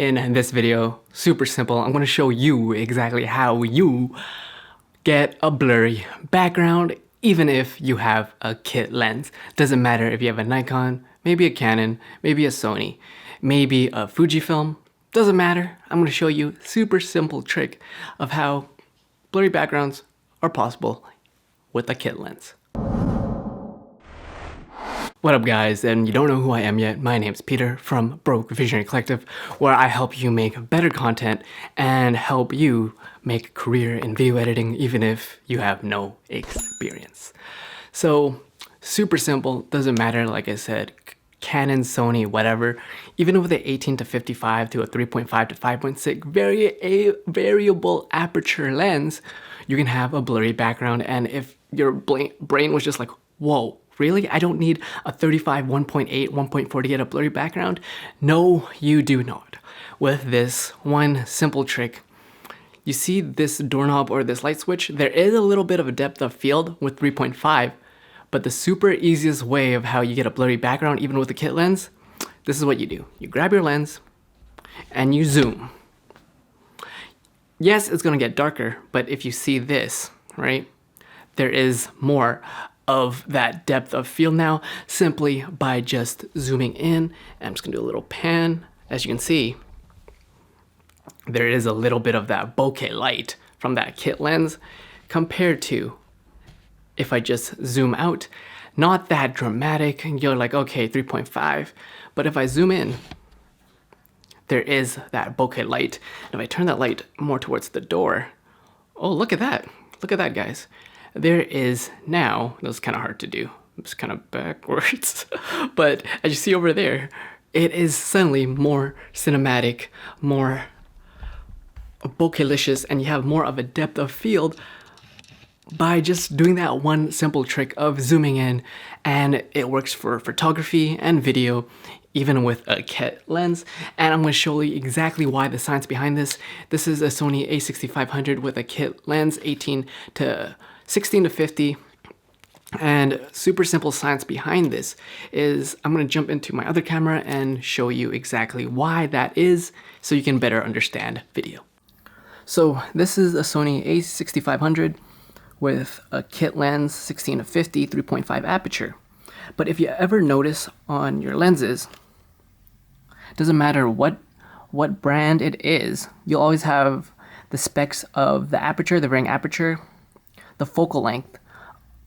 In this video, super simple, I'm going to show you exactly how you get a blurry background even if you have a kit lens. Doesn't matter if you have a Nikon, maybe a Canon, maybe a Sony, maybe a Fujifilm, doesn't matter. I'm going to show you a super simple trick of how blurry backgrounds are possible with a kit lens. What up guys, and you don't know who I am yet, my name's Peter from Broke Visionary Collective, where I help you make better content and help you make a career in video editing even if you have no experience. So super simple, doesn't matter, like I said, Canon, Sony, whatever, even with a 18 to 55 to a 3.5 to 5.6 variable aperture lens, you can have a blurry background. And if your brain was just like, whoa, really? I don't need a 35, 1.8, 1.4 to get a blurry background? No, you do not. With this one simple trick, you see this doorknob or this light switch? There is a little bit of a depth of field with 3.5, but the super easiest way of how you get a blurry background, even with a kit lens, this is what you do. You grab your lens and you zoom. Yes, it's gonna get darker, but if you see this, right, there is more of that depth of field now simply by just zooming in. And I'm just gonna do a little pan. As you can see, there is a little bit of that bokeh light from that kit lens compared to if I just zoom out. Not that dramatic, and you're like, okay, 3.5, but if I zoom in, there is that bokeh light. And if I turn that light more towards the door, oh, look at that. Look at that, guys. There is now, that's kind of hard to do, it's kind of backwards, but as you see over there, it is suddenly more cinematic, more bokeh-licious, and you have more of a depth of field by just doing that one simple trick of zooming in. And it works for photography and video, even with a kit lens. And I'm going to show you exactly why, the science behind this. This is a Sony a6500 with a kit lens, 16 to 50, and super simple science behind this is I'm going to jump into my other camera and show you exactly why that is so you can better understand video. So this is a Sony a6500 with a kit lens, 16 to 50, 3.5 aperture. But if you ever notice on your lenses, doesn't matter what brand it is, you'll always have the specs of the aperture, the varying aperture, the focal length,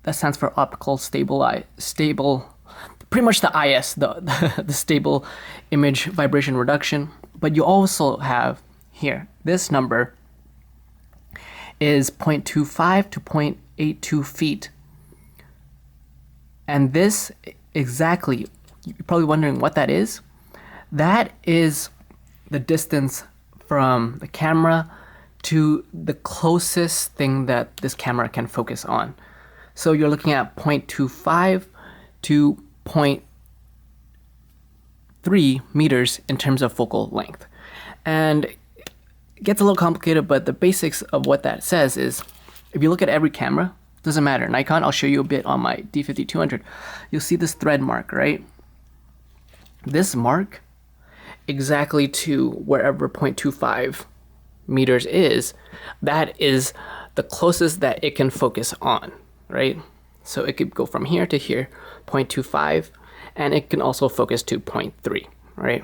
that stands for optical stable, pretty much the IS, the stable image vibration reduction. But you also have here, this number is 0.25 to 0.82 feet. And this exactly, you're probably wondering what that is. That is the distance from the camera to the closest thing that this camera can focus on. So you're looking at 0.25 to 0.3 meters in terms of focal length. And it gets a little complicated, but the basics of what that says is, if you look at every camera, doesn't matter, Nikon, I'll show you a bit on my D50-200, you'll see this thread mark, right? This mark, exactly to wherever 0.25 meters is, that is the closest that it can focus on, right? So it could go from here to here, 0.25, and it can also focus to 0.3, right?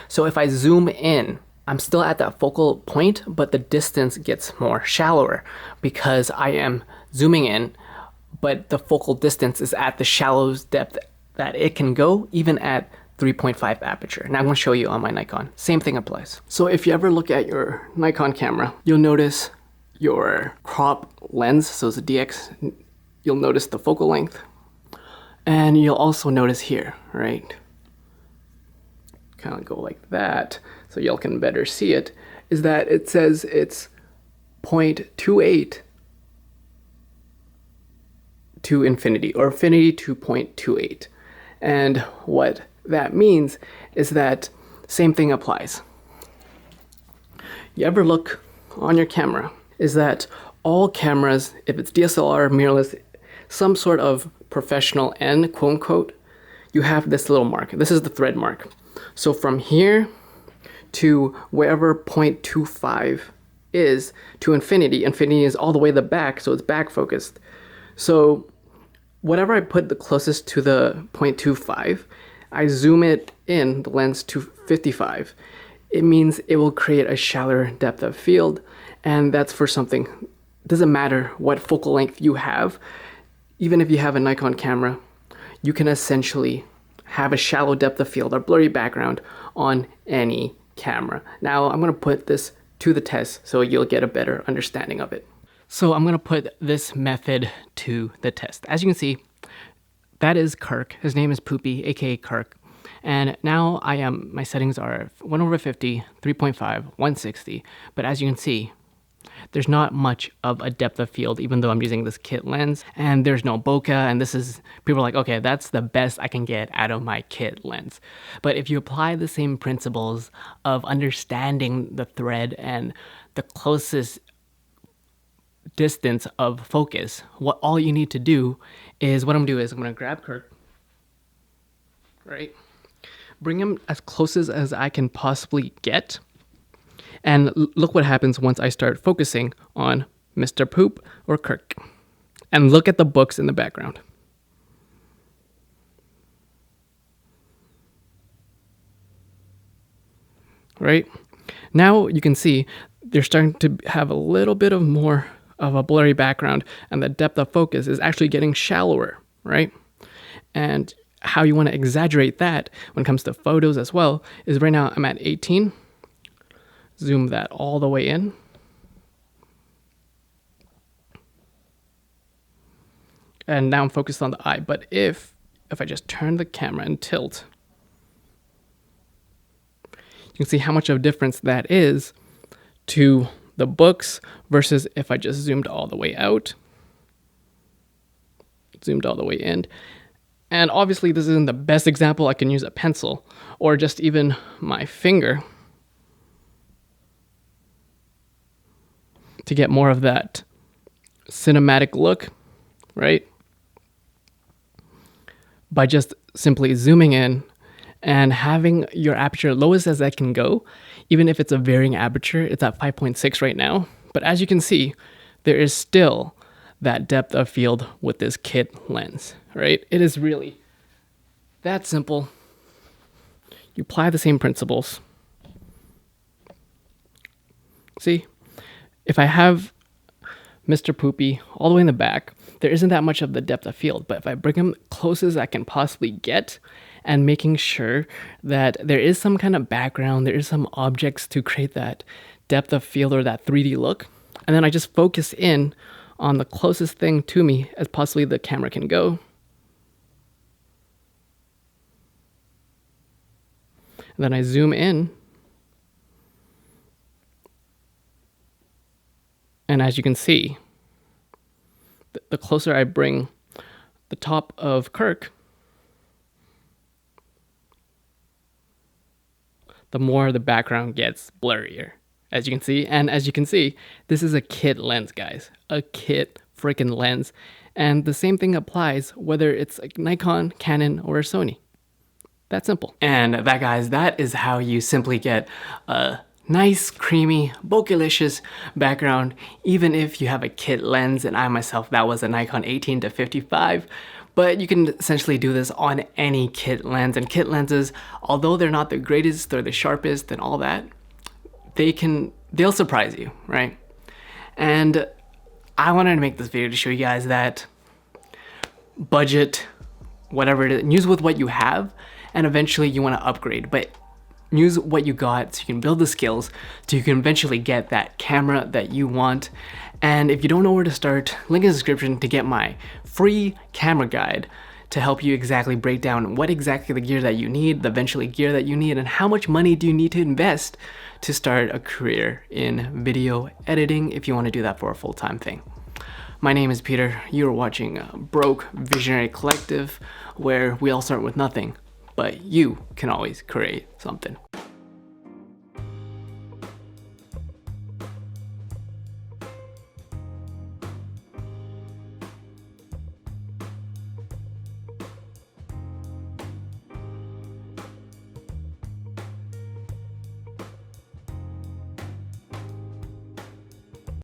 So if I zoom in, I'm still at that focal point, but the distance gets more shallower because I am zooming in, but the focal distance is at the shallowest depth that it can go, even at 3.5 aperture. Now I'm going to show you on my Nikon. Same thing applies. So if you ever look at your Nikon camera, you'll notice your crop lens, so it's a DX, you'll notice the focal length, and you'll also notice here, right? Kind of go like that, so y'all can better see it, is that it says it's 0.28 to infinity, or infinity to 0.28. And what that means is that same thing applies. You ever look on your camera, is that all cameras, if it's DSLR, mirrorless, some sort of professional end, quote unquote, you have this little mark. This is the thread mark. So from here to wherever 0.25 is to infinity. Infinity is all the way to the back, so it's back focused. So whatever I put the closest to the 0.25, I zoom it in the lens to 55. It means it will create a shallower depth of field, and that's for something. It doesn't matter what focal length you have. Even if you have a Nikon camera, you can essentially have a shallow depth of field or blurry background on any camera. Now I'm going to put this to the test so you'll get a better understanding of it. So I'm going to put this method to the test. As you can see, that is Kirk. His name is Poopy, aka Kirk. And now my settings are 1/50, 3.5, 160. But as you can see, there's not much of a depth of field, even though I'm using this kit lens, and there's no bokeh, and people are like, okay, that's the best I can get out of my kit lens. But if you apply the same principles of understanding the thread and the closest distance of focus, all you need to do is, what I'm gonna do is I'm gonna grab Kirk, right? Bring him as close as I can possibly get. And look what happens once I start focusing on Mr. Poop or Kirk. And look at the books in the background. Right? Now you can see they're starting to have a little bit of more of a blurry background, and the depth of focus is actually getting shallower, right? And how you want to exaggerate that when it comes to photos as well is right now I'm at 18. Zoom that all the way in. And now I'm focused on the eye. But if I just turn the camera and tilt, you can see how much of a difference that is to the books versus if I just zoomed all the way out, zoomed all the way in. And obviously this isn't the best example. I can use a pencil or just even my finger to get more of that cinematic look, right? By just simply zooming in and having your aperture lowest as that can go. Even if it's a varying aperture, it's at 5.6 right now. But as you can see, there is still that depth of field with this kit lens, right? It is really that simple. You apply the same principles. See, if I have Mr. Poopy all the way in the back, there isn't that much of the depth of field. But if I bring him close as I can possibly get, and making sure that there is some kind of background, there is some objects to create that depth of field or that 3D look, and then I just focus in on the closest thing to me as possibly the camera can go. And then I zoom in. And as you can see, the closer I bring the top of Kirk, the more the background gets blurrier, as you can see. And as you can see, this is a kit lens, guys. A kit freaking lens. And the same thing applies whether it's a Nikon, Canon, or a Sony. That simple. And that, guys, that is how you simply get a nice, creamy, bokeh-licious background, even if you have a kit lens. And I myself, that was a Nikon 18-55. But you can essentially do this on any kit lens. And kit lenses, although they're not the greatest or the sharpest and all that, they'll surprise you, right? And I wanted to make this video to show you guys that budget, whatever it is, use with what you have, and eventually you want to upgrade. But use what you got so you can build the skills so you can eventually get that camera that you want. And if you don't know where to start, link in the description to get my free camera guide to help you exactly break down what exactly the gear that you need, the eventually gear that you need, and how much money do you need to invest to start a career in video editing if you want to do that for a full-time thing. My name is Peter. You're watching Broke Visionary Collective, where we all start with nothing, but you can always create something.